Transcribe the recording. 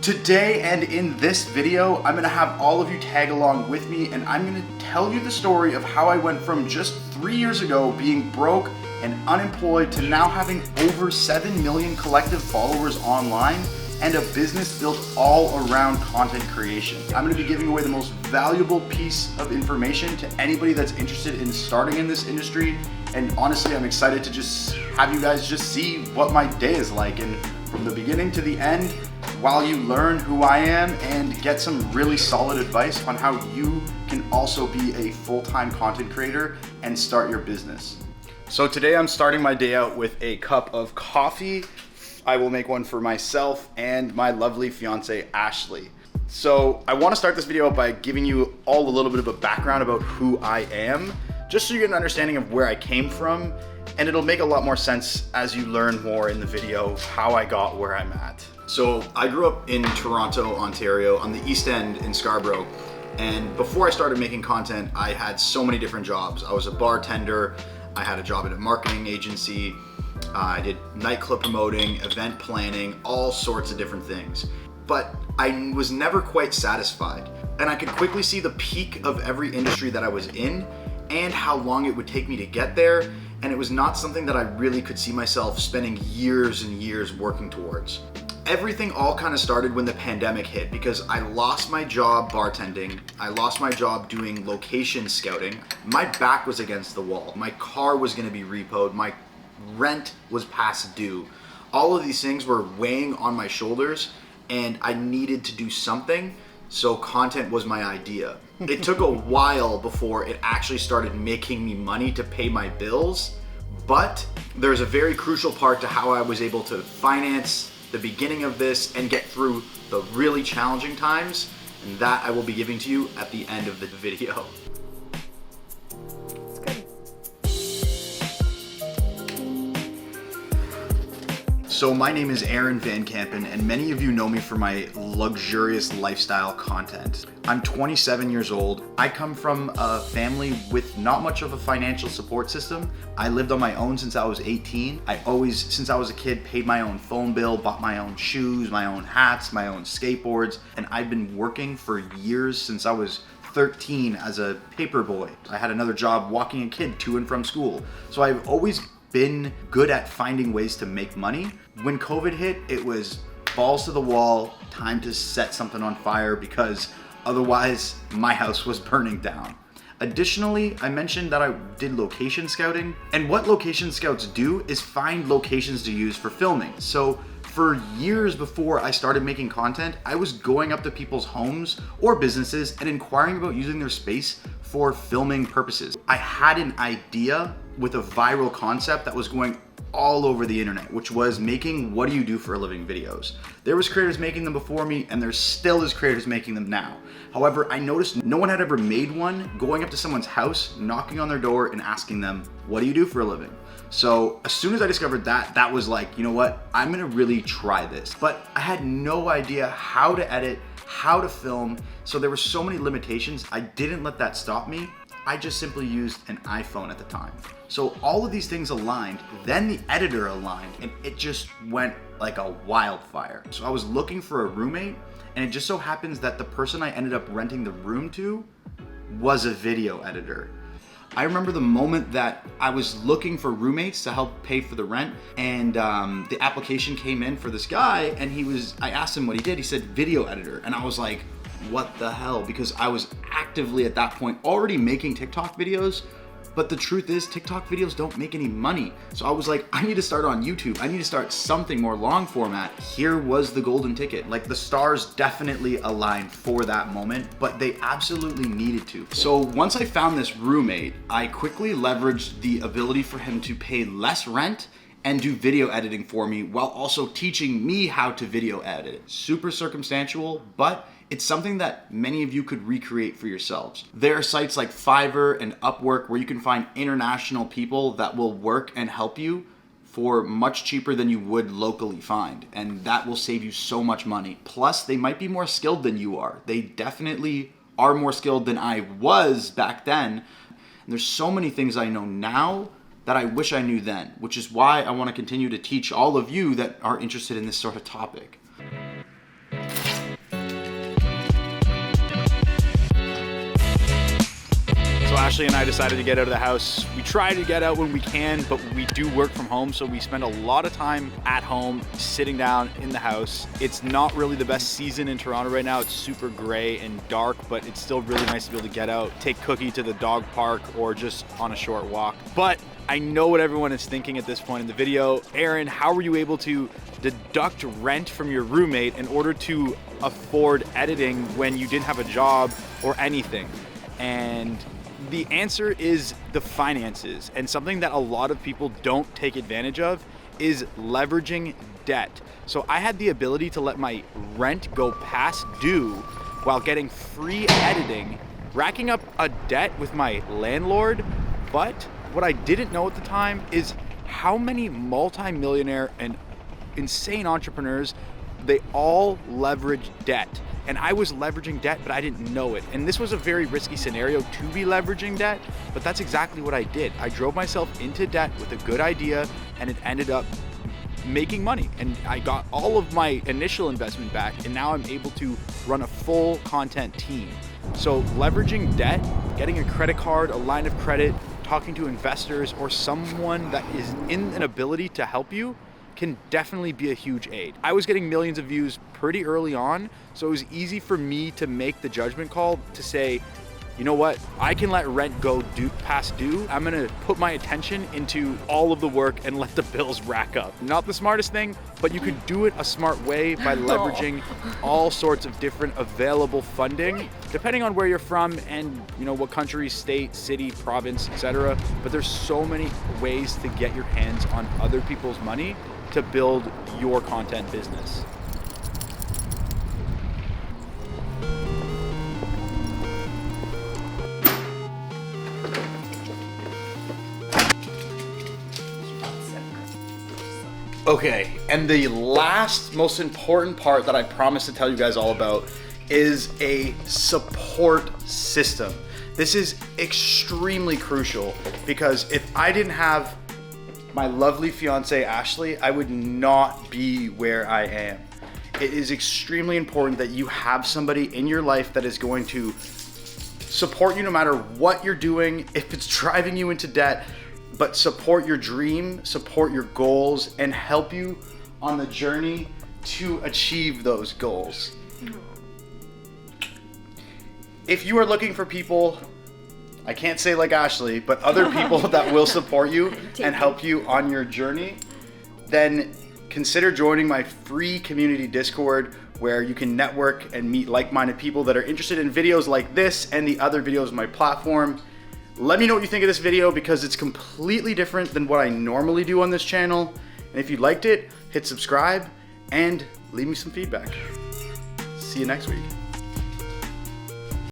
Today and in this video, I'm gonna have all of you tag along with me, and I'm gonna tell you the story of how I went from just 3 years ago being broke and unemployed to now having over 7 million collective followers online and a business built all around content creation. I'm gonna be giving away the most valuable piece of information to anybody that's interested in starting in this industry. And honestly, I'm excited to just have you guys just see what my day is like, and from the beginning to the end, while you learn who I am and get some really solid advice on how you can also be a full-time content creator and start your business. So today I'm starting my day out with a cup of coffee. I will make one for myself and my lovely fiance, Ashley. So I want to start this video out by giving you all a little bit of a background about who I am, just so you get an understanding of where I came from, and it'll make a lot more sense as you learn more in the video how I got where I'm at. So I grew up in Toronto, Ontario, on the East End in Scarborough. And before I started making content, I had so many different jobs. I was a bartender, I had a job at a marketing agency, I did nightclub promoting, event planning, all sorts of different things. But I was never quite satisfied. And I could quickly see the peak of every industry that I was in and how long it would take me to get there. And it was not something that I really could see myself spending years and years working towards. Everything all kind of started when the pandemic hit, because I lost my job bartending, I lost my job doing location scouting, my back was against the wall, my car was gonna be repoed, my rent was past due. All of these things were weighing on my shoulders and I needed to do something, so content was my idea. It took a while before it actually started making me money to pay my bills, but there's a very crucial part to how I was able to finance the beginning of this and get through the really challenging times, and that I will be giving to you at the end of the video. So my name is Aaron Van Kampen, and many of you know me for my luxurious lifestyle content. I'm 27 years old. I come from a family with not much of a financial support system. I lived on my own since I was 18. I always, since I was a kid, paid my own phone bill, bought my own shoes, my own hats, my own skateboards, and I've been working for years since I was 13 as a paper boy. I had another job walking a kid to and from school. So I've always been good at finding ways to make money. When COVID hit, it was balls to the wall, time to set something on fire, because otherwise my house was burning down. Additionally, I mentioned that I did location scouting, and what location scouts do is find locations to use for filming. So for years before I started making content, I was going up to people's homes or businesses and inquiring about using their space for filming purposes. I had an idea with a viral concept that was going all over the internet, which was making what do you do for a living videos. There was creators making them before me, and there still is creators making them now. However, I noticed no one had ever made one going up to someone's house, knocking on their door and asking them, what do you do for a living? So as soon as I discovered that, that was like, you know what, I'm gonna really try this. But I had no idea how to edit, how to film, so there were so many limitations. I didn't let that stop me. I just simply used an iPhone at the time. So all of these things aligned, then the editor aligned, and it just went like a wildfire. So I was looking for a roommate, and it just so happens that the person I ended up renting the room to was a video editor. I remember the moment that I was looking for roommates to help pay for the rent, and the application came in for this guy, and I asked him what he did. He said video editor, and I was like, what the hell? Because I was actively at that point already making TikTok videos, but the truth is TikTok videos don't make any money. So I was like, I need to start on YouTube. I need to start something more long format. Here was the golden ticket. Like, the stars definitely aligned for that moment, but they absolutely needed to. So once I found this roommate, I quickly leveraged the ability for him to pay less rent and do video editing for me while also teaching me how to video edit. Super circumstantial, but it's something that many of you could recreate for yourselves. There are sites like Fiverr and Upwork where you can find international people that will work and help you for much cheaper than you would locally find. And that will save you so much money. Plus, they might be more skilled than you are. They definitely are more skilled than I was back then. And there's so many things I know now that I wish I knew then, which is why I want to continue to teach all of you that are interested in this sort of topic. Ashley and I decided to get out of the house. We try to get out when we can, but we do work from home, so we spend a lot of time at home, sitting down in the house. It's not really the best season in Toronto right now. It's super gray and dark, but it's still really nice to be able to get out, take Cookie to the dog park, or just on a short walk. But I know what everyone is thinking at this point in the video. Aaron, how were you able to deduct rent from your roommate in order to afford editing when you didn't have a job or anything? And the answer is the finances. And something that a lot of people don't take advantage of is leveraging debt. So I had the ability to let my rent go past due while getting free editing, racking up a debt with my landlord. But what I didn't know at the time is how many multi-millionaire and insane entrepreneurs, they all leverage debt. And I was leveraging debt, but I didn't know it. And this was a very risky scenario to be leveraging debt, but that's exactly what I did. I drove myself into debt with a good idea, and it ended up making money. And I got all of my initial investment back, and now I'm able to run a full content team. So leveraging debt, getting a credit card, a line of credit, talking to investors, or someone that is in an ability to help you can definitely be a huge aid. I was getting millions of views pretty early on, so it was easy for me to make the judgment call to say, you know what, I can let rent go past due. I'm gonna put my attention into all of the work and let the bills rack up. Not the smartest thing, but you could do it a smart way by leveraging all sorts of different available funding, depending on where you're from and what country, state, city, province, etc. But there's so many ways to get your hands on other people's money to build your content business. Okay, and the last most important part that I promised to tell you guys all about is a support system. This is extremely crucial because if I didn't have my lovely fiance Ashley, I would not be where I am. It is extremely important that you have somebody in your life that is going to support you no matter what you're doing, if it's driving you into debt, but support your dream, support your goals, and help you on the journey to achieve those goals. If you are looking for people, I can't say like Ashley, but other people that will support you and help you on your journey, then consider joining my free community Discord where you can network and meet like-minded people that are interested in videos like this and the other videos on my platform. Let me know what you think of this video because it's completely different than what I normally do on this channel. And if you liked it, hit subscribe and leave me some feedback. See you next week.